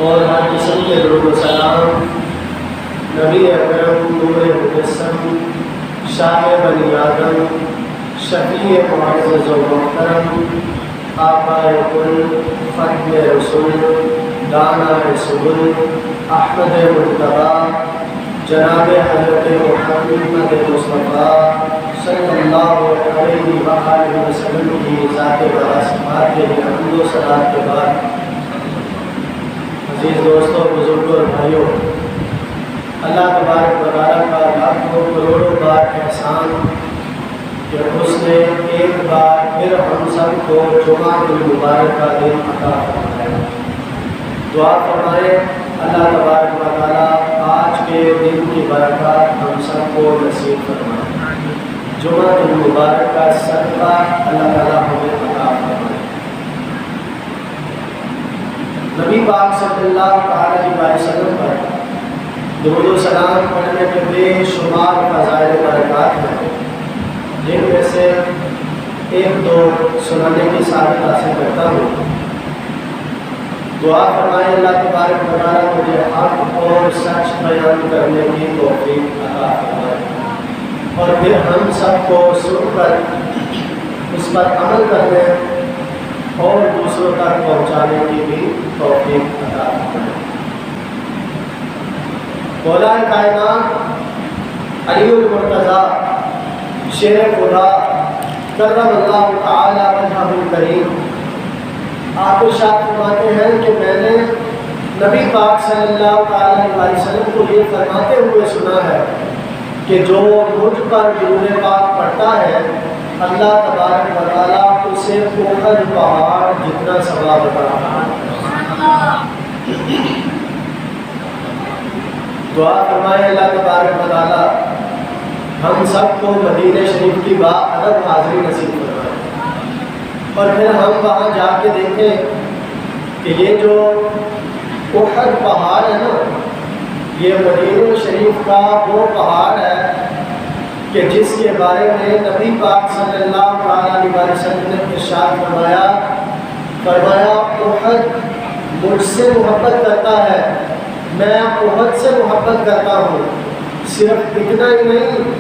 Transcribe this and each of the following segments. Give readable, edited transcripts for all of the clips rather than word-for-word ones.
اور ہر قسم کے درود و سلام نبی اکرم نور مجسم شاہ بنی آدم شفیع معزز و محترم آقا کل ختم رسول دانا سبل احمد مرتضیٰ جناب حضرت محمد مصطفیٰ صلی اللہ علیہ وآلہ وسلم کی ذات براسمات کے حمد و صلات کے بعد عزیز دوستوں، بزرگوں اور بھائیوں، اللہ تبارک و تعالیٰ کا لاکھوں کروڑوں بار احسان کہ اس نے ایک بار پھر ہم سب کو جمعہ المبارک کا دن عطا فرمایا۔ دعا فرمائے اللہ تبارک و تعالیٰ آج کے دن کی برکات ہم سب کو نصیب فرمائے، جمعہ المبارک کا صدقہ اللہ تعالیٰ ہمیں عطا فرمائے۔ نبی پاک صلی اللہ علیہ وسلم پر درود و سلام پڑھنے کے بے شمار فضائل برکات ہیں، جن میں سے ایک دو سنانے کی سعادت حاصل کرتا ہوں۔ دعا فرمائے اللہ تبارک و تعالیٰ مجھے حق اور سچ بیان کرنے کی توفیق عطا فرمائے، اور پھر ہم سب کو سن کر اس پر عمل کرنے اور دوسروں تک پہنچانے کی بھی توفیق عطا فرمائے۔ مولا کائنات علی المرتضیٰ شیر خدا کرم اللہ تعالی وجہہ الکریم آپ ارشاد فرماتے ہیں کہ میں نے نبی پاک صلی اللہ علیہ وسلم کو یہ فرماتے ہوئے سنا ہے کہ جو مجھ پر درود پاک پڑھتا ہے اللہ تبارک و تعالیٰ اسے احد پہاڑ جتنا ثواب عطا فرمائے۔ دعا فرمائے اللہ تبارک و تعالیٰ ہم سب کو مدینہ شریف کی باادب حاضری نصیب فرمائے، اور پھر ہم وہاں جا کے دیکھیں کہ یہ جو احد پہاڑ ہے نا، یہ مدینہ شریف کا وہ پہاڑ ہے کہ جس کے بارے میں نبی پاک صلی اللہ علیہ وسلم نے ارشاد فرمایا احد مجھ سے محبت کرتا ہے، میں احد سے محبت کرتا ہوں۔ صرف اتنا ہی نہیں،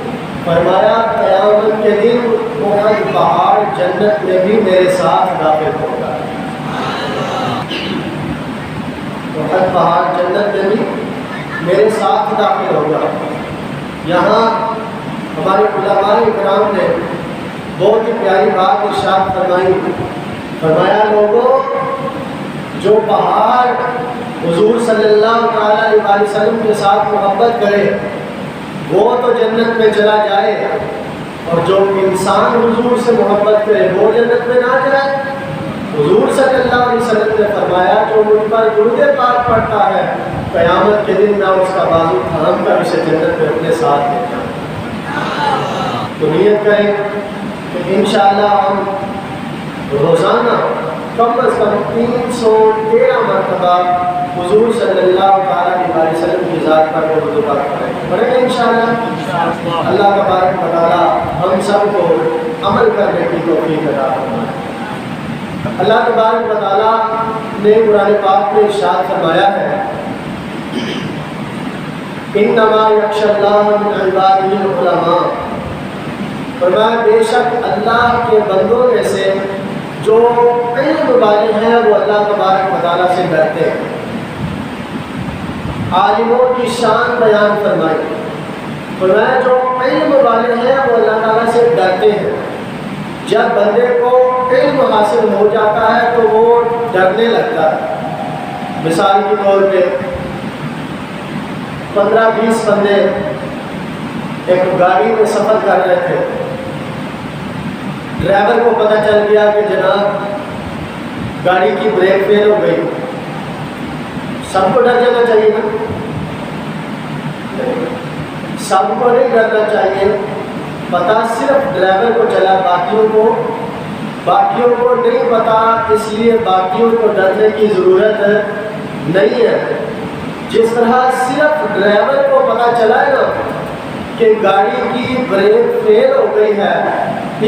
فرمایا قیامت کے دن احد پہاڑ جنت میں بھی میرے ساتھ داخل ہوگا۔ احد پہاڑ جنت میں بھی میرے ساتھ داخل ہوگا۔ یہاں ہمارے علماء اکرام نے بہت ہی پیاری بات ارشاد فرمایا لوگوں، جو پہاڑ حضور صلی اللہ علیہ وسلم کے ساتھ محبت کرے وہ تو جنت میں چلا جائے، اور جو انسان حضور سے محبت کرے وہ جنت میں نہ جائے۔ حضور صلی اللہ علیہ وسلم نے فرمایا جو مجھ پر درود پاک پڑھتا ہے قیامت کے دن میں اس کا بازو تھام کر اسے جنت میں اپنے ساتھ لے جاؤں۔ تو نیت کریں کہ انشاءاللہ ہم روزانہ کم از کم 313 مرتبہ حضور صلی اللہ علیہ وسلم کی ذات پر درود پاک پڑھیں گے انشاءاللہ۔ اللہ تبارک و تعالیٰ ہم سب کو عمل کرنے کی توفیق عطا فرمائے۔ اللہ تبارک و تعالیٰ نے قرآن پاک میں ارشاد فرمایا ہے انما یخشی اللہ من عبادہ العلماء، فرمایا بے شک اللہ کے بندوں میں سے جو علم والے ہیں وہ اللہ تبارک و تعالیٰ سے ڈرتے ہیں۔ عالموں کی شان بیان فرمائی، فرمایا جو علم والے ہیں وہ اللہ تعالیٰ سے ڈرتے ہیں۔ جب بندے کو علم حاصل ہو جاتا ہے تو وہ ڈرنے لگتا ہے۔ مثال کے طور پہ 15-20 بندے ایک گاڑی میں سفر کر رہے تھے، ڈرائیور کو پتہ چل گیا کہ جناب گاڑی کی بریک فیل ہو گئی۔ سب کو ڈر جانا چاہیے نا، سب کو نہیں ڈرنا چاہیے، پتہ صرف ڈرائیور کو چلا، باقیوں کو نہیں پتہ، اس لیے باقیوں کو ڈرنے کی ضرورت نہیں ہے۔ جس طرح صرف ڈرائیور کو پتہ چلا ہے نا کہ گاڑی کی بریک فیل ہو گئی ہے،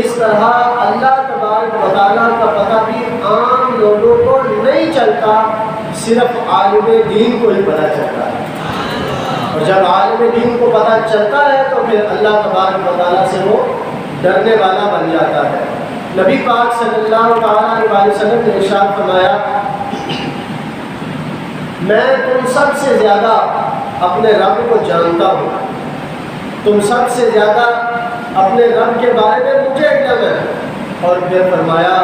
اس طرح اللہ تبارک و تعالیٰ کا پتہ بھی عام لوگوں کو نہیں چلتا، صرف عالم دین کو ہی پتہ چلتا ہے، اور جب عالم دین کو پتہ چلتا ہے تو پھر اللہ تبارک و تعالیٰ سے وہ ڈرنے والا بن جاتا ہے۔ نبی پاک صلی اللہ علیہ وسلم نے ارشاد فرمایا، میں تم سب سے زیادہ اپنے رب کو جانتا ہوں، تم سب سے زیادہ اپنے رب کے بارے میں مجھے علم ہے، اور پھر فرمایا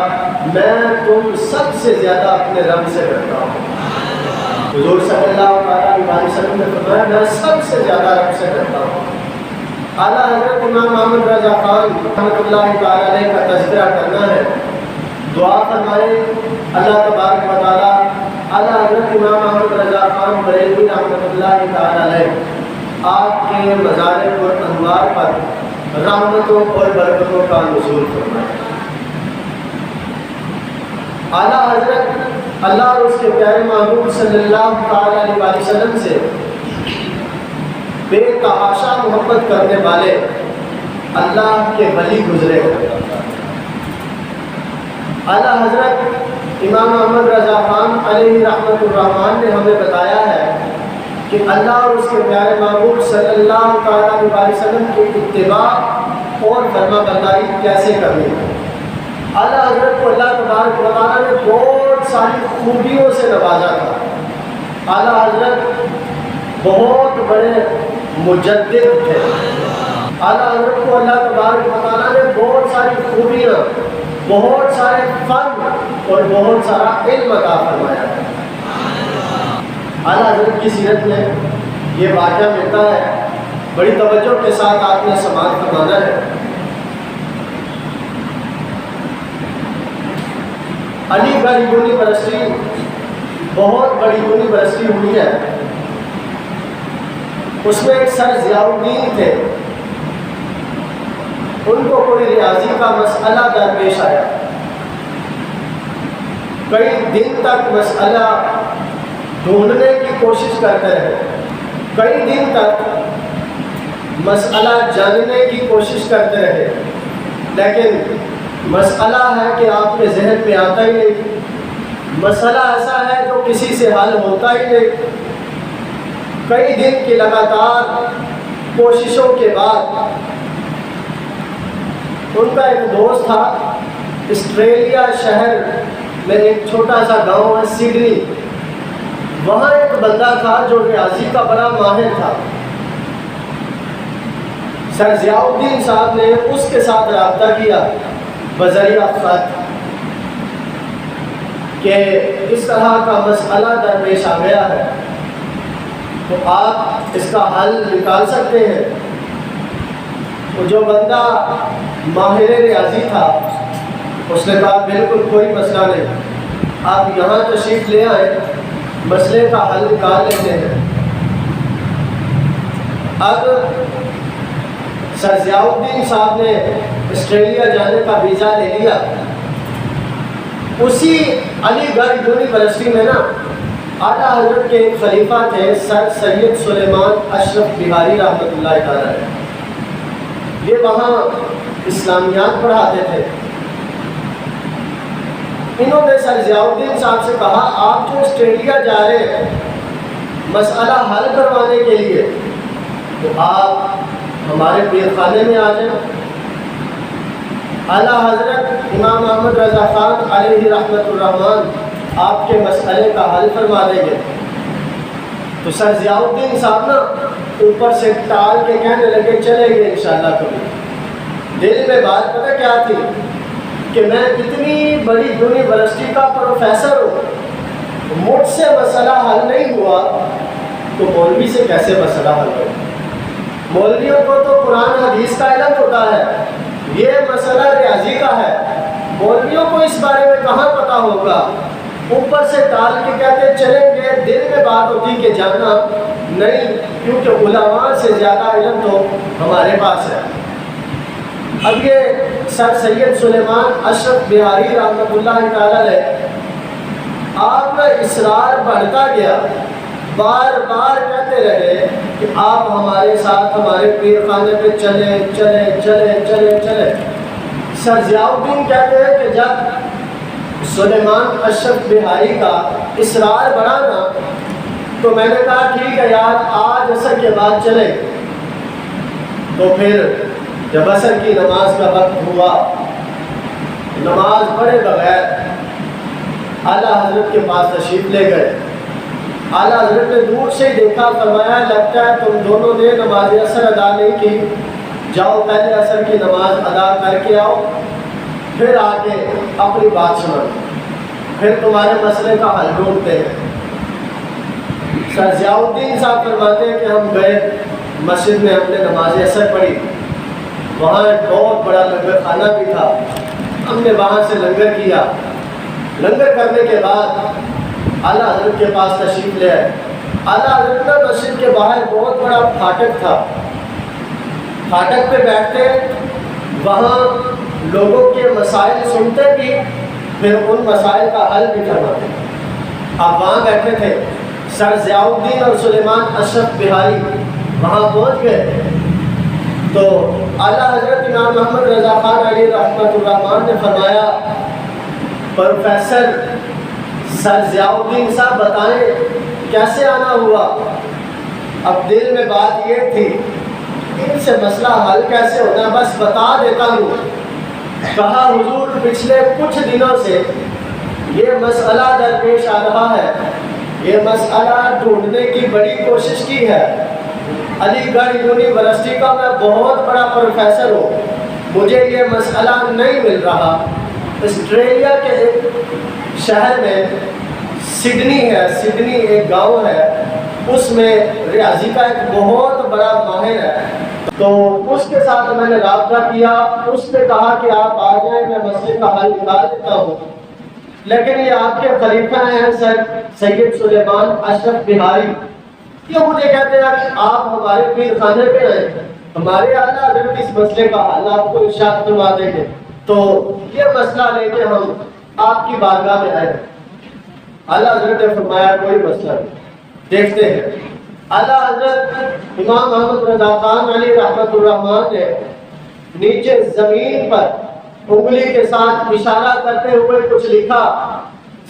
میں تم سب سے زیادہ اپنے رب سے ڈرتا ہوں۔ حضور صلی اللہ علیہ وسلم نے فرمایا میں سب سے زیادہ رب سے ڈرتا ہوں۔ اعلیٰ حضرت امام محمد رضا خان رحمۃ اللہ تعالیٰ علیہ کا تذکرہ کرنا ہے، دعا فرمائے اللہ تبارک و تعالیٰ اعلیٰ حضرت امام محمد رضا خان بریلوی رحمۃ اللہ تعالیٰ علیہ آپ کے مزار پر انوار پر رحمتوں اور برکتوں کا نزول فرمائے۔ اعلیٰ حضرت اللہ اور اس کے پیارے محبوب صلی اللہ علیہ وسلم سے بے تحاشا محبت کرنے والے اللہ کے ولی گزرے ہیں۔ اعلیٰ حضرت امام محمد رضا خان علیہ رحمۃ الرحمن نے ہمیں بتایا ہے کہ اللہ اور اس کے پیارے محبوب صلی اللہ علیہ وسلم کی اتباع اور فرما برداری کیسے کرنی ہے۔ اعلیٰ حضرت کو اللہ تبارک و تعالیٰ نے بہت ساری خوبیوں سے نوازا تھا۔ اعلیٰ حضرت بہت بڑے مجدد تھے۔ اعلیٰ حضرت کو اللہ تبارک و تعالیٰ نے بہت ساری خوبیاں، بہت سارے فن اور بہت سارا علم عطا فرمایا ہے۔ اعلیٰ حضرت کی سیرت میں یہ واقعہ ملتا ہے، بڑی توجہ کے ساتھ آپ نے سماعت فرمانا ہے۔ علی گڑھ یونیورسٹی بہت بڑی یونیورسٹی ہوئی ہے، اس میں ایک سر ضیاء الدین تھے، ان کو کوئی ریاضی کا مسئلہ درپیش آیا، کئی دن تک مسئلہ ڈھونڈنے کی کوشش کرتے رہے، کئی دن تک مسئلہ جاننے کی کوشش کرتے رہے، لیکن مسئلہ ہے کہ آپ کے ذہن میں آتا ہی نہیں، مسئلہ ایسا ہے جو کسی سے حل ہوتا ہی نہیں۔ کئی دن کی لگاتار کوششوں کے بعد ان کا ایک دوست تھا، آسٹریلیا شہر میں ایک چھوٹا سا گاؤں ہے سڈنی، وہاں ایک بندہ تھا جو ریاضی کا بڑا ماہر تھا۔ سر ضیاء الدین صاحب نے اس کے ساتھ رابطہ کیا بذریعہ خط کہ اس طرح کا مسئلہ درپیش آ گیا ہے، تو آپ اس کا حل نکال سکتے ہیں۔ تو جو بندہ ماہر ریاضی تھا اس نے کہا بالکل کوئی مسئلہ نہیں، آپ یہاں تشریف لے آئیں، مسئلے کا حل نکال لیتے ہیں۔ اب سر ضیاء الدین صاحب نے آسٹریلیا جانے کا ویزا لے لیا۔ اسی علی گڑھ یونیورسٹی میں نا اعلیٰ حضرت کے ایک خلیفہ تھے سر سید سلیمان اشرف بہاری رحمۃ اللہ تعالیٰ، یہ وہاں اسلامیات پڑھاتے تھے۔ انہوں نے سر ضیاء الدین صاحب سے کہا آپ جو آسٹریلیا جا رہے ہیں مسئلہ حل کروانے کے لیے، تو آپ ہمارے پیر خانے میں آ جائیں، اعلیٰ حضرت امام محمد رضا خان علیہ رحمۃ الرحمن آپ کے مسئلے کا حل فرما دیں گے۔ تو سر ضیاء الدین صاحب نا اوپر سے ٹال کے کہنے لگے چلیں گے انشاءاللہ کبھی۔ دل میں بات پتہ کیا تھی کہ میں اتنی بڑی یونیورسٹی کا پروفیسر ہوں، مجھ سے مسئلہ حل نہیں ہوا تو مولوی سے کیسے مسئلہ حل ہو؟ مولویوں کو تو قرآن حدیث کا علم ہوتا ہے، یہ مسئلہ ریاضی کا ہے، مولویوں کو اس بارے میں کہاں پتہ ہوگا؟ اوپر سے ٹال کے کہتے چلیں گے، دل میں بات ہوتی کہ جانا نہیں، کیونکہ علماء سے زیادہ علم تو ہمارے پاس ہے۔ اب یہ سر سید سلیمان اشرف بہاری رحمۃ اللہ تعالیٰ علیہ آپ کا اصرار بڑھتا گیا، بار بار کہتے رہے کہ آپ ہمارے ساتھ ہمارے پیر خانے پہ چلے چلے چلے چلے چلے۔ سر ضیاء الدین کہتے ہیں کہ جب سلیمان اشرف بہاری کا اصرار بڑھا نا، تو میں نے کہا ٹھیک ہے یار آج عصر کے بعد چلے۔ تو پھر جب عصر کی نماز کا وقت ہوا، نماز پڑھے بغیر اعلیٰ حضرت کے پاس تشریف لے گئے۔ اعلیٰ حضرت نے دور سے ہی دیکھا، فرمایا لگتا ہے تم دونوں نے نماز عصر ادا نہیں کی، جاؤ پہلے عصر کی نماز ادا کر کے آؤ، پھر آ کے اپنی بات سنو، پھر تمہارے مسئلے کا حل ڈھونڈتے ہیں۔ سر ضیاء الدین صاحب فرماتے ہیں کہ ہم گئے مسجد میں، ہم نے نماز عصر پڑھی، وہاں ایک بہت بڑا لنگر خانہ بھی تھا، ہم نے وہاں سے لنگر کیا۔ لنگر کرنے کے بعد اعلیٰ حضرت کے پاس تشریف لے آئے۔ اعلیٰ حضرت کا مسجد کے باہر بہت بڑا پھاٹک تھا، پھاٹک پہ بیٹھتے، وہاں لوگوں کے مسائل سنتے بھی، پھر ان مسائل کا حل بھی کرواتے۔ آپ وہاں بیٹھے تھے، سر ضیاء الدین اور سلیمان اشرف بہاری وہاں پہنچ گئے تو اعلیٰ حضرت امام محمد رضا خان علیہ رحمۃ الرحمن نے فرمایا پروفیسر سر ضیاء الدین صاحب بتائیں کیسے آنا ہوا؟ اب دل میں بات یہ تھی ان سے مسئلہ حل کیسے ہونا ہے، بس بتا دیتا ہوں۔ کہا حضور پچھلے کچھ دنوں سے یہ مسئلہ درپیش آ رہا ہے، یہ مسئلہ ڈھونڈنے کی بڑی کوشش کی ہے، علی گڑھ یونیورسٹی کا میں بہت بڑا پروفیسر ہوں، مجھے یہ مسئلہ نہیں مل رہا۔ آسٹریلیا کے ایک شہر میں سڈنی ہے، سڈنی ایک گاؤں ہے، اس میں ریاضی کا ایک بہت بڑا ماہر ہے، تو اس کے ساتھ میں نے رابطہ کیا، اس نے کہا کہ آپ آ جائیں میں مسئلے کا حل نکال دیتا ہوں، لیکن یہ آپ کے خلیفہ ہیں سر سید سلیمان اشرف بہاری، یہ مجھے کہتے ہیں کہ آپ ہمارے پیر خانے پہ آئیں، ہمارے اعلیٰ حضرت اس مسئلے کا حل آپ کو ارشاد فرما دیں گے، تو یہ مسئلہ لے کے ہم آپ کی بارگاہ میں آئے۔ اعلیٰ حضرت نے فرمایا کوئی مسئلہ نہیں، دیکھتے ہیں۔ اعلیٰ حضرت امام محمد رضا خان علیہ رحمۃ الرحمن نے نیچے زمین پر انگلی کے ساتھ اشارہ کرتے ہوئے کچھ لکھا۔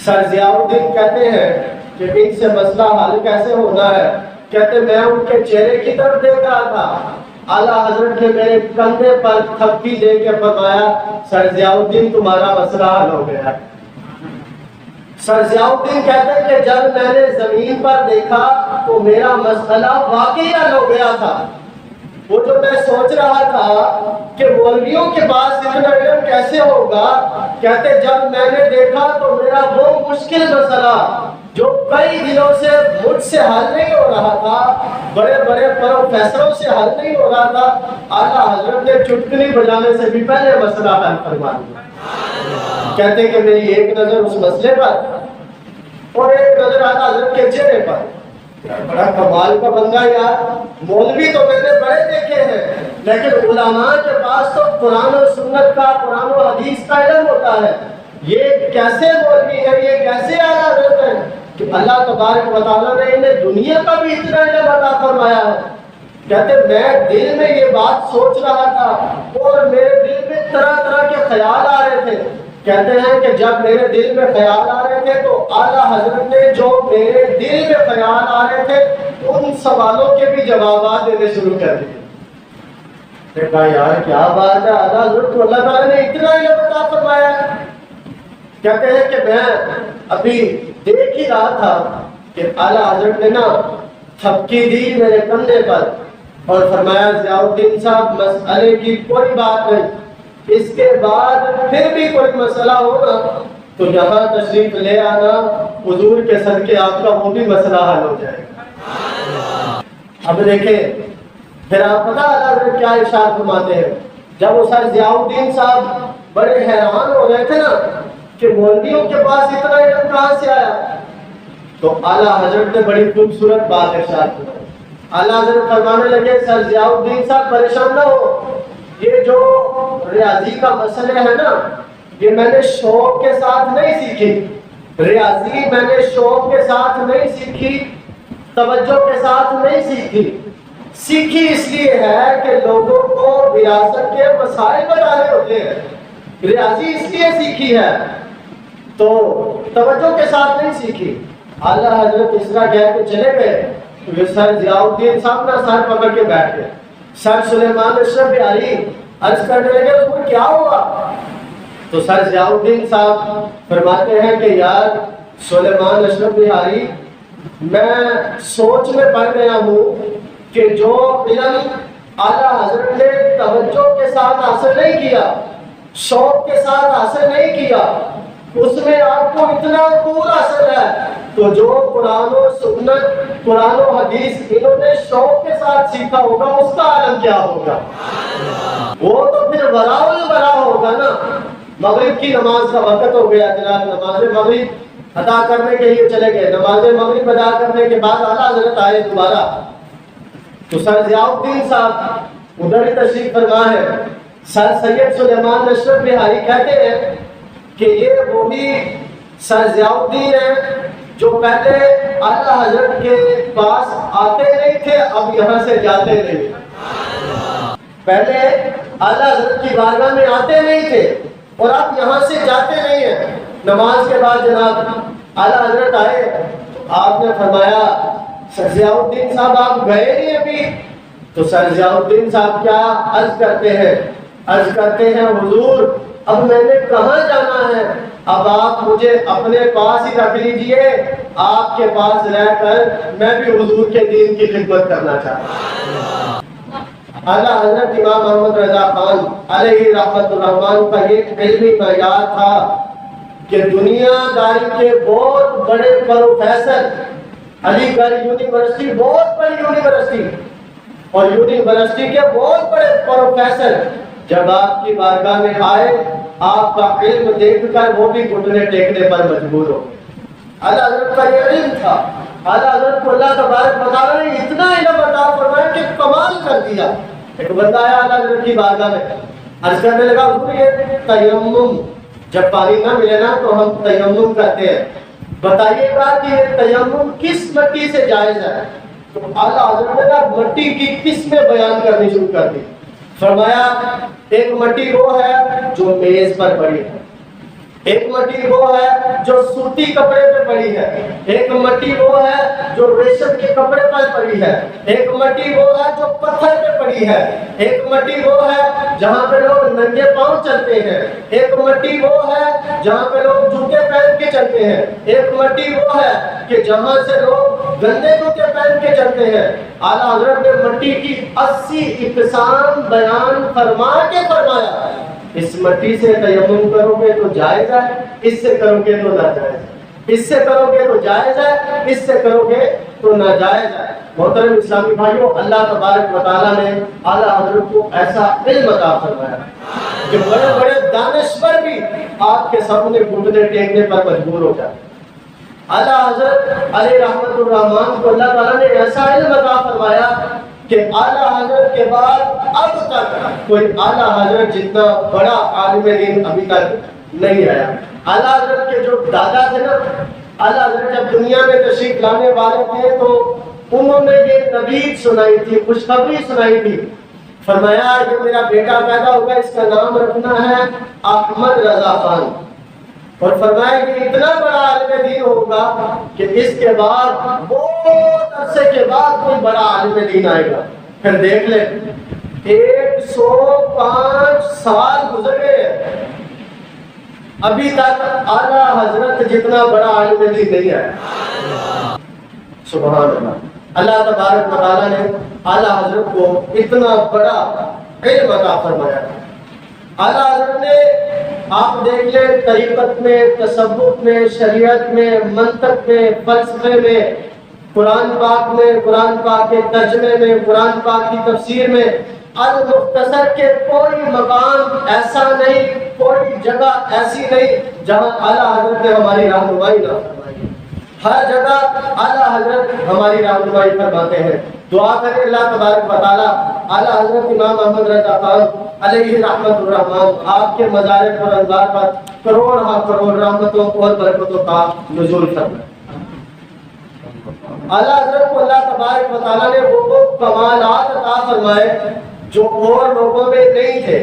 سر ضیاء الدین کہتے ہیں کہ ان سے مسئلہ حل کیسے ہونا ہے؟ کہتے میں ان کے چہرے کی طرف دیکھ رہا تھا، اعلیٰ حضرت نے میرے کندھے پر تھپکی دے کے فرمایا سر ضیاء الدین تمہارا مسئلہ حل ہو گیا۔ سر ضیاء الدین کہتے ہیں کہ جب میں نے زمین پر دیکھا تو میرا مسئلہ واقعی حل ہو گیا تھا۔ وہ جو میں سوچ رہا تھا کہ مولویوں کے پاس اتنا علم کیسے ہوگا، کہتے جب میں نے دیکھا تو میرا وہ مشکل مسئلہ جو کئی دنوں سے مجھ سے حل نہیں ہو رہا تھا، بڑے بڑے پروفیسروں سے حل نہیں ہو رہا تھا، اعلیٰ حضرت نے چٹکنی بجانے سے بھی پہلے مسئلہ حل فرما دیا۔ کہتے کہ میری ایک نظر اس مسئلے پر اور ایک نظر اعلیٰ حضرت کے چہرے پر، بڑا کمال کا بندہ یار، مولوی تو میں نے بڑے دیکھے ہیں لیکن علماء کے پاس تو قرآن و سنت کا، قرآن و حدیث کا علم ہوتا ہے، یہ کیسے مولوی ہے، یہ کیسے اعلیٰ حضرت ہے کہ اللہ تبارک و تعالیٰ نے انہیں دنیا کا بھی اتنا علم عطا فرمایا ہے۔ کہتے میں دل میں یہ بات سوچ رہا تھا اور میرے دل میں طرح طرح کے خیال آ رہے تھے۔ کہتے ہیں کہ جب میرے دل میں خیال آ رہے تھے تو اعلیٰ حضرت نے جو میرے دل میں خیال آ رہے تھے ان سوالوں کے بھی جوابات دینے شروع کر دیے۔ نے کہا یار کیا بات ہے، اعلیٰ حضرت کو اللہ تعالیٰ نے اتنا علم عطا فرمایا ہے۔ کہتے ہیں کہ میں ابھی دیکھ ہی رہا تھا کہ اعلیٰ حضرت نے نا تھپکی دی میرے کندھے پر اور فرمایا ضیاء الدین صاحب مسئلے کی کوئی بات نہیں، اس کے بعد پھر بھی کوئی مسئلہ ہوگا تو یہاں تشریف لے آنا، حضور کے صدقے آپ کا وہ بھی مسئلہ حل ہو جائے گا۔ اب دیکھیں پھر آپ پتہ اعلیٰ حضرت کیا ارشاد فرماتے ہیں، جب وہ سر ضیاء الدین صاحب بڑے حیران ہو رہے تھے نا کہ مولویوں کے پاس اتنا علم کہاں سے آیا، تو اعلیٰ حضرت نے بڑی خوبصورت بات ارشاد کی۔ اعلیٰ حضرت فرمانے لگے سر ضیاء الدین صاحب پریشان نہ ہو، یہ جو ریاضی کا مسئلہ ہے نا یہ میں نے شوق کے ساتھ نہیں سیکھی، ریاضی میں نے شوق کے ساتھ نہیں سیکھی، توجہ کے ساتھ نہیں سیکھی، سیکھی اس لیے ہے کہ لوگوں کو ریاضت کے مسائل بتانے ہوتے ہیں، ریاضی اس لیے سیکھی ہے تو توجہ کے ساتھ نہیں سیکھی. اعلیٰ حضرت اس طرح کہہ کے چلے گئے تو سر ضیاء الدین صاحب نا سر پکڑ کے بیٹھ گئے. سر سلیمان اشرف بہاری عرض کرنے لگے اس کو کیا ہوا؟ تو سر ضیاء الدین صاحب فرماتے ہیں کہ یار سلیمان اشرف بہاری، میں سوچ میں پڑ گیا ہوں کہ جو علم اعلیٰ حضرت نے توجہ کے ساتھ حاصل نہیں کیا، شوق کے ساتھ حاصل نہیں کیا، اس میں آپ کو اتنا دور حاصل ہے، تو جو قرآن و سنت، قرآن و حدیث انہوں نے شوق کے ساتھ سیکھا ہوگا اس کا عالم کیا ہوگا؟ وہ تو پھر ورا الورا ہوگا نا. مغرب کی نماز کا وقت ہو گیا جناب، نماز مغرب ادا کرنے کے لیے چلے گئے. نماز مغرب ادا کرنے کے بعد اعلیٰ حضرت آئے دوبارہ، تو سر ضیاء الدین صاحب ادھر ہی تشریف فرما ہے. سر سید سلیمان اشرف بہاری کہتے ہیں کہ یہ وہی سر ضیاء الدین ہیں جو پہلے اعلیٰ حضرت کے پاس آتے نہیں تھے، اب یہاں سے جاتے نہیں. پہلے اعلیٰ حضرت کی بارگاہ میں آتے نہیں تھے اور اب یہاں سے جاتے نہیں ہیں. نماز کے بعد جناب اعلیٰ حضرت آئے تو آپ نے فرمایا سر ضیاء الدین صاحب آپ گئے نہیں ابھی؟ تو سر ضیاء الدین صاحب کیا عرض کرتے ہیں حضور اب میں نے کہاں جانا ہے، اب آپ مجھے اپنے پاس ہی رکھ لیجئے، آپ کے پاس رہ کر میں بھی حضور کے دین کی خدمت کرنا چاہتا ہوں. اعلیٰ حضرت امام محمد رضا خان علیہ رحمت الرحمن کا ایک علمی معیار تھا کہ دنیا داری کے بہت بڑے پروفیسر، علی گڑھ یونیورسٹی بہت بڑی یونیورسٹی، اور یونیورسٹی کے بہت بڑے پروفیسر جب آپ کی بارگاہ میں آئے، آپ کا علم دیکھ کر وہ بھی گھٹنے ٹیکنے پر مجبور ہو. اعلیٰ حضرت کا یہ علم تھا. اعلیٰ حضرت کو اللہ تبارک و تعالیٰ نے اتنا علم عطا فرمایا کہ کمال کر دیا. ایک بندہ آیا اعلیٰ حضرت کی بارگاہ میں، عرض کرنے لگا حضور یہ تیمم، جب پانی نہ ملے نا تو ہم تیمم کرتے ہیں، بتائیے گا کہ یہ تیمم کس مٹی سے جائز ہے؟ تو اعلیٰ حضرت نے کہا مٹی کی قسمیں بیان کرنی شروع کر دی. فرمایا ایک مٹی وہ ہے جو میز پر پڑی ہے، ایک مٹی وہ ہے جو سوتی کپڑے پہ پڑی ہے، ایک مٹی وہ ہے جو ریشم کے کپڑے پر پڑی ہے، ایک مٹی وہ ہے جو پتھر پہ پڑی ہے، ایک مٹی وہ ہے جہاں پہ لوگ ننگے پاؤں چلتے ہیں، ایک مٹی وہ ہے جہاں پہ لوگ جوتے پہن کے چلتے ہیں، ایک مٹی وہ ہے کہ جہاں سے لوگ گندے جوتے پہن کے چلتے ہیں. اعلیٰ حضرت نے مٹی کی 80 اقسام بیان فرما کے فرمایا اس مٹی سے تیمم کرو گے تو جائز ہے، اس سے کرو گے تو ناجائز ہے، اس سے کرو گے تو جائز ہے، اس سے کرو گے تو ناجائز ہے. محترم اسلامی بھائیوں، اللہ تبارک و تعالیٰ نے اعلیٰ حضرت کو ایسا علم عطا فرمایا کہ بڑے بڑے دانشور بھی آپ کے سامنے گھٹنے ٹیکنے پر مجبور ہو جاتے. اعلیٰ حضرت علیہ رحمت الرحمن کو اللہ تعالیٰ نے ایسا علم عطا فرمایا کہ اعلیٰ حضرت کے بعد اب تک کوئی اعلیٰ حضرت جتنا بڑا عالم دین ابھی تک نہیں آیا. اعلیٰ حضرت کے جو دادا تھے نا، اعلیٰ حضرت جب دنیا میں تشریف لانے والے تھے تو انہوں نے یہ نوید سنائی تھی، خوشخبری سنائی تھی. فرمایا یہ میرا بیٹا پیدا ہوگا، اس کا نام رکھنا ہے احمد رضا خان، اور فرمایا کہ اتنا بڑا عالم دین ہوگا کہ اس کے بعد بہت عرصے کے بعد کوئی بڑا عالم دین آئے گا. پھر دیکھ لیں 105 سال گزر گئے، ابھی تک اعلیٰ حضرت جتنا بڑا عالم دین نہیں آیا. سبحان اللہ. اللہ تبارک و تعالیٰ نے اعلیٰ حضرت کو اتنا بڑا علم عطا فرمایا. اعلیٰ حضرت نے آپ دیکھ لیں طریقت میں، تصوف میں، شریعت میں، منطق میں، فلسفے میں، قرآن پاک میں، قرآن پاک کے ترجمے میں، قرآن پاک کی تفسیر میں، المختصر کے کوئی مقام ایسا نہیں، کوئی جگہ ایسی نہیں جہاں اعلیٰ حضرت نے ہماری رہنمائی نہ فرمائی. ہر جگہ اعلیٰ حضرت ہماری رہنمائی فرماتے ہیں. دعا کریں اللہ تبارک و تعالیٰ اعلیٰ حضرت امام محمد رضا خان علیہ رحمت الرحمن آپ کے مزار پر انوار پر کروڑ ہاں کروڑ رحمتوں اور برکتوں کا نزول فرمائے. اعلیٰ حضرت کو اللہ تبارک و تعالیٰ نے وہ کمالات عطا فرمائے جو اور لوگوں میں نہیں تھے.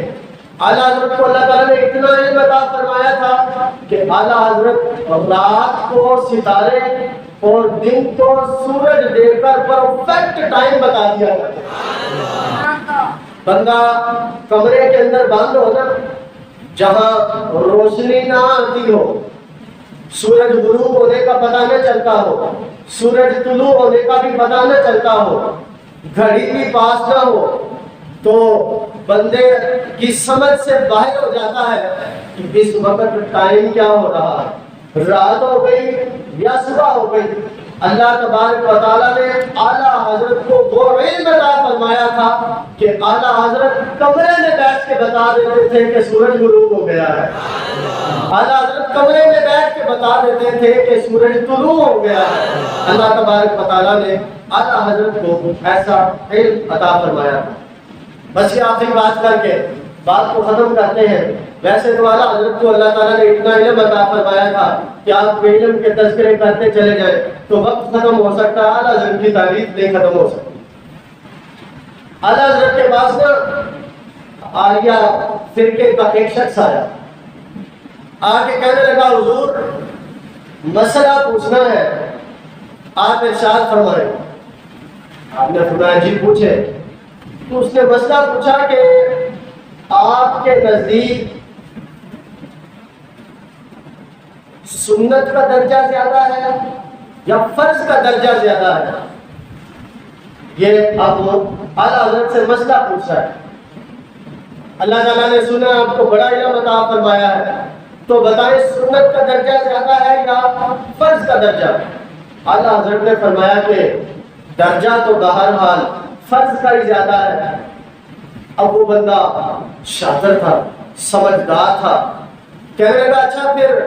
اعلیٰ حضرت کو اللہ تعالیٰ نے اتنا علم عطا فرمایا تھا کہ اعلیٰ حضرت رات کو ستارے اور دن کو سورج دیکھ کر پرفیکٹ ٹائم بتا دیا کرتے۔ بندہ کمرے کے اندر بند ہو نا، جہاں روشنی نہ آتی ہو، سورج غروب ہونے کا پتہ نہ چلتا ہو، سورج طلوع ہونے کا بھی پتہ نہ چلتا ہو، گھڑی بھی پاس نہ ہو، تو بندے کی سمجھ سے باہر ہو جاتا ہے کہ اس وقت ٹائم کیا ہو رہا ہے، رات ہو گئی یا صبح ہو گئی۔ اللہ تبارک و تعالیٰ نے اعلیٰ حضرت کو وہ علم عطا فرمایا تھا کہ اعلیٰ حضرت کمرے میں بیٹھ کے بتا دیتے تھے کہ سورج غروب ہو گیا ہے، اعلیٰ حضرت کمرے میں بیٹھ کے بتا دیتے تھے کہ سورج طلوع ہو گیا ہے۔ اللہ تبارک و تعالیٰ نے اعلیٰ حضرت کو ایسا علم عطا فرمایا تھا۔ بس یہ آخری بات کر کے بات کو ختم کرتے ہیں۔ ویسے تو اعلیٰ حضرت کو اللہ تعالیٰ نے اتنا علم عطا فرمایا تھا کہ آپ علم کے تذکرے کرتے چلے جائیں تو وقت ختم ہو سکتا ہے، اعلیٰ حضرت کی تعریف نہیں ختم ہو سکتی۔ اعلیٰ حضرت کے پاس نا آریہ فرقے کا ایک شخص آیا، آ کے کہنے لگا حضور مسئلہ پوچھنا ہے، آپ ارشاد فرمائیں۔ آپ نے فرمایا جی پوچھے۔ تو اس نے مسئلہ پوچھا کہ آپ کے نزدیک سنت کا درجہ زیادہ ہے یا فرض کا درجہ زیادہ ہے؟ یہ اب اعلیٰ حضرت سے مسئلہ پوچھا ہے۔ اللہ تعالیٰ نے سنا آپ کو بڑا علم عطا فرمایا ہے، تو بتائیں سنت کا درجہ زیادہ ہے یا فرض کا درجہ؟ اعلیٰ حضرت نے فرمایا کہ درجہ تو بہرحال فرض کا ہی زیادہ ہے۔ اب وہ بندہ شاطر تھا، سمجھدار تھا، کہنے لگا اچھا پھر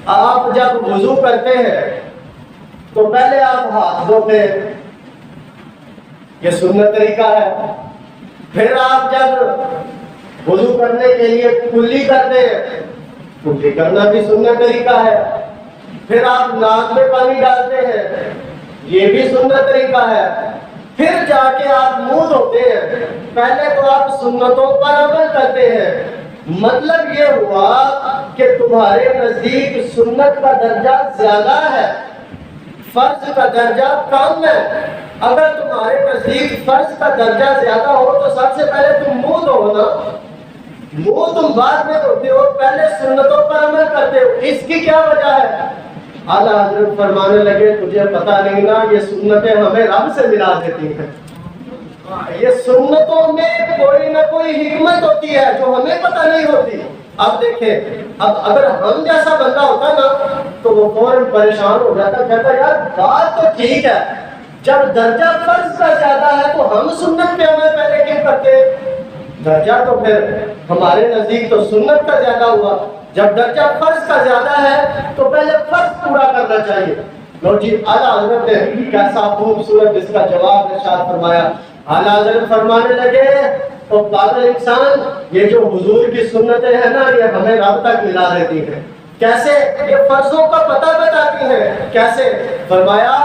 آپ جب وضو کرتے ہیں تو پہلے آپ ہاتھ دھوتے ہیں، یہ سنت طریقہ ہے۔ پھر آپ جب وضو کرنے کے لیے کلی کرتے ہیں، کلی کرنا بھی سنت طریقہ ہے۔ پھر آپ ناک میں پانی ڈالتے ہیں، یہ بھی سنت طریقہ ہے۔ پھر جا کے آپ منہ دھوتے ہیں، پہلے تو آپ سنتوں پر عمل کرتے ہیں۔ مطلب یہ ہوا کہ تمہارے نزدیک سنت کا درجہ زیادہ ہے، فرض کا درجہ کم ہے۔ اگر تمہارے نزدیک فرض کا درجہ زیادہ ہو تو سب سے پہلے تم منہ دھو نا، منہ تم بعد میں دھوتے ہو، پہلے سنتوں پر عمل کرتے ہو، اس کی کیا وجہ ہے؟ اعلیٰ حضرت فرمانے لگے تجھے پتہ نہیں نا، یہ سنتیں ہمیں رب سے ملا دیتی ہیں، یہ سنتوں میں کوئی نہ کوئی حکمت ہوتی ہے جو ہمیں پتہ نہیں ہوتی۔ اب دیکھیں، اب اگر ہم جیسا بندہ ہوتا نا تو وہ فوراً پریشان ہو جاتا، کہتا یار بات تو ٹھیک ہے، جب درجہ فرض کا زیادہ ہے تو ہم سنت پہ عمل پہلے کیوں کرتے؟ درجہ تو پھر ہمارے نزدیک تو سنت کا زیادہ ہوا، جب درجہ فرض کا زیادہ ہے تو پہلے فرض پورا کرنا چاہیے۔ لو جی اعلیٰ حضرت نے کیسا خوبصورت اس کا جواب ارشاد فرمایا۔ اعلیٰ حضرت فرمانے لگے تو پاگل انسان، یہ جو حضور کی سنتیں ہیں نا یہ ہمیں رب تک ملا دیتی ہیں۔ کیسے؟ یہ فرضوں کا پتہ بتاتی ہیں۔ کیسے؟ فرمایا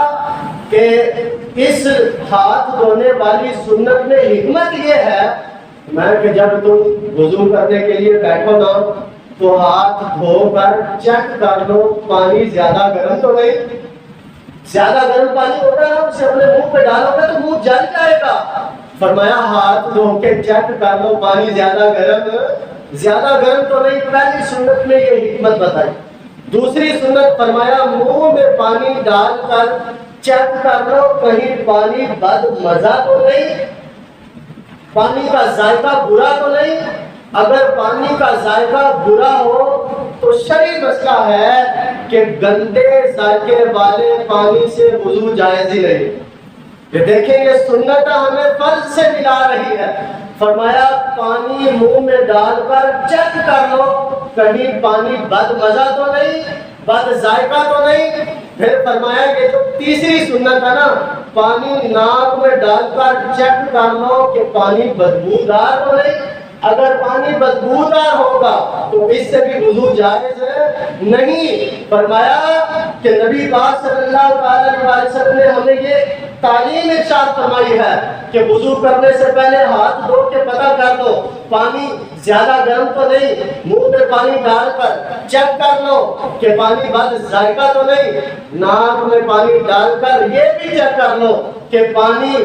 کہ اس ہاتھ دھونے والی سنت میں حکمت یہ ہے میں کہ جب تم وضو کرنے کے لیے بیٹھو نا تو ہاتھ دھو کر چیک کر لو پانی زیادہ گرم تو نہیں، زیادہ گرم پانی ہوگا نا اسے اپنے منہ پہ ڈالو گے تو منہ جل جائے گا۔ فرمایا ہاتھ دھو کے چیک کر لو پانی زیادہ گرم تو نہیں۔ پہلی سنت میں یہ حکمت بتائی۔ دوسری سنت فرمایا منہ میں پانی ڈال کر چیک کر لو کہیں پانی بد مزہ تو نہیں، پانی کا ذائقہ برا تو نہیں۔ اگر پانی کا ذائقہ برا ہو تو شرعی مسئلہ ہے کہ گندے ذائقے والے پانی سے وضو جائز ہی نہیں۔ یہ دیکھیں یہ سنت ہمیں فرض سے ملا رہی ہے۔ فرمایا پانی منہ میں ڈال کر چیک کر لو کہیں پانی بد مزہ تو نہیں، بد ذائقہ تو نہیں۔ پھر فرمایا کہ جو تیسری سنت ہے نا پانی ناک میں ڈال کر چیک کر لو کہ پانی بدبودار تو نہیں۔ اگر پانی بدبودار ہوگا تو اس سے بھی وضو جائز نہیں۔ فرمایا کہ نبی پاک صلی اللہ علیہ وسلم نے ہمیں یہ تعلیم ارشاد فرمائی ہے کہ وضو کرنے سے پہلے ہاتھ دھو کے پتہ کر لو پانی زیادہ گرم تو نہیں، منہ میں پانی ڈال کر چیک کر لو کہ پانی بد ذائقہ تو نہیں، ناک میں پانی ڈال کر یہ بھی چیک کر لو کہ پانی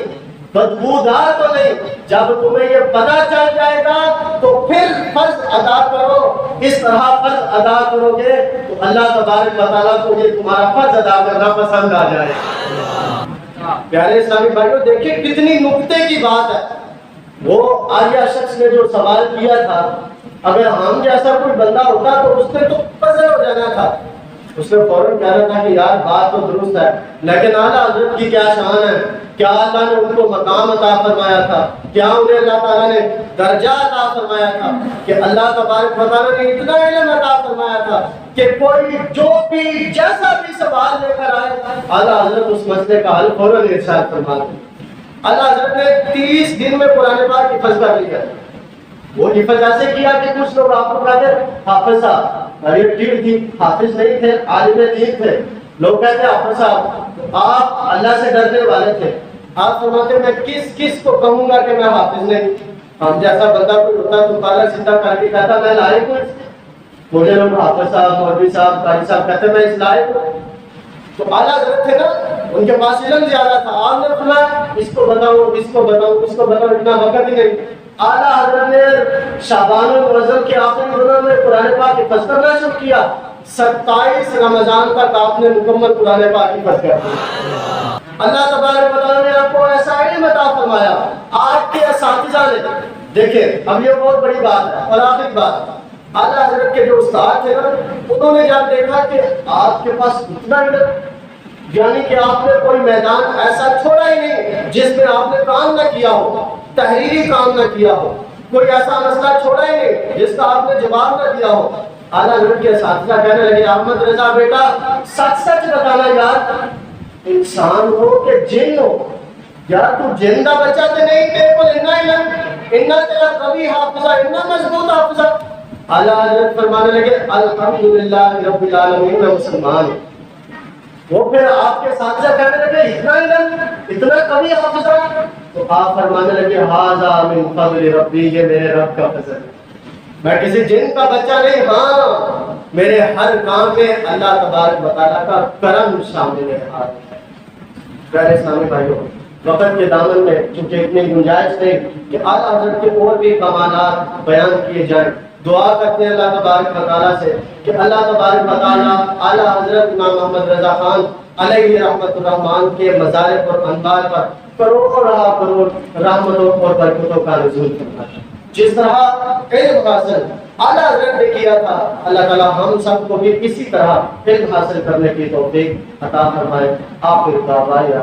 بدبودار تو نہیں۔ جب تمہیں یہ پتہ چل جائے گا تو پھر فرض ادا کرو۔ اس طرح فرض ادا کرو گے تو اللہ تبارک و تعالیٰ کو یہ تمہارا فرض ادا کرنا پسند آ جائے۔ پیارے اسلامی بھائیوں، دیکھیں کتنی نکتے کی بات ہے۔ وہ آریہ شخص نے جو سوال کیا تھا، اگر ہم جیسا کوئی بندہ ہوتا تو اس نے تو پزر ہو جانا تھا۔ اس نے فوراً کہہ رہا تھا کہ یار بات تو درست ہے، لیکن اعلیٰ حضرت کی کیا شان ہے، کیا اللہ نے ان کو مقام عطا فرمایا تھا، کیا انہیں اللہ تعالیٰ نے درجہ عطا فرمایا تھا کہ اللہ تبارک و تعالیٰ نے اتنا علم عطا فرمایا تھا کہ کوئی جو بھی جیسا بھی سوال لے کر آئے اعلیٰ حضرت اس مسئلے کا حل فوراً ارشاد فرما دیں۔ اعلیٰ حضرت نے 30 دن میں قرآن پاک حفظ کر لیا۔ وہ حفظ ایسے کیا کہ کچھ لوگ آپ کو کہتے ہیں حافظ صاحب، ارے ٹھیک تھی، حافظ نہیں تھے، عالم دین تھے۔ لوگ کہتے ہیں حافظ صاحب آپ اللہ سے ڈرنے والے تھے۔ آپ فرماتے میں کس کو کہوں گا کہ میں حافظ نہیں؟ ہم جیسا بندہ کوئی ہوتا تو پہلا سیدھا کر کے کہتا میں لائق ہوں۔ مجھے لوگ حافظ صاحب، مولوی صاحب، قاری صاحب کہتے میں اس لائق ہوں۔ تو اعلیٰ حضرت تھے نا، ان کے پاس علم زیادہ تھا۔ آپ نے فرمایا اس کو بتاؤں، اس کو بتاؤں، اس کو بتاؤں، اتنا وقت ہی نہیں۔ اعلیٰ حضرت نے شعبان المعظم کے آخری دنوں میں قرآن پاک حفظ کرنا شروع کیا۔ 27 رمضان تک آپ نے مکمل قرآن پاک حفظ کر دیا۔ اللہ تبارک و تعالیٰ نے آپ کو ایسا علم عطا فرمایا۔ آپ کے اساتذہ نے دیکھیں، اب یہ بہت بڑی بات ہے اور آخری بات، اعلیٰ حضرت کے جو استاد تھے نا، انہوں نے جب دیکھا کہ آپ کے پاس اتنا علم، یعنی کہ آپ نے کوئی میدان ایسا چھوڑا ہی نہیں جس میں آپ نے کام نہ کیا ہو، تحریری کام نہ کیا ہو، کوئی ایسا مسئلہ چھوڑا ہی نہیں جس کا آپ نے جواب نہ دیا ہو۔ اعلیٰ حضرت کے اساتذہ کہنے لگے احمد رضا بیٹا سچ سچ بتانا یار، انسان ہو کہ جن ہو، یار تو جن کا بچہ تو نہیں، تیرے کو اتنا علم، اتنا تیرا قوی حافظہ، اتنا مضبوط حافظہ۔ اعلیٰ حضرت فرمانے لگے الحمدللہ رب العالمین، میں مسلمان ہوں۔ وہ پھر آپ کے ساتھ کہنے لگے اتنا علم، اتنا قوی حافظہ، تو آپ فرمانے لگے ھذا من فضل ربی، یہ میرے رب کا فضل ہے، میں کسی جن کا بچہ نہیں، ہاں میرے ہر کام میں اللہ تبارک و تعالیٰ کا کرم شامل ہے۔ پیارے اسلامی بھائیوں، وقت کے دامن میں چونکہ اتنی گنجائش نہیں کہ اعلیٰ حضرت کے اور بھی کمالات بیان کیے جائیں، دعا کرتے ہیں اللہ تبارک و تعالیٰ سے کہ اللہ تبارک و تعالیٰ اعلیٰ حضرت امام محمد رضا خان علیہ رحمت الرحمان کے مزار اور انوار پر کروڑ رحمتوں اور برکتوں کا نزول فرمائے۔ جس طرح علم حاصل اعلیٰ حضرت نے کیا تھا، اللہ تعالیٰ ہم سب کو بھی اسی طرح علم حاصل کرنے کی توفیق عطا فرمائے۔ آخر دعوانا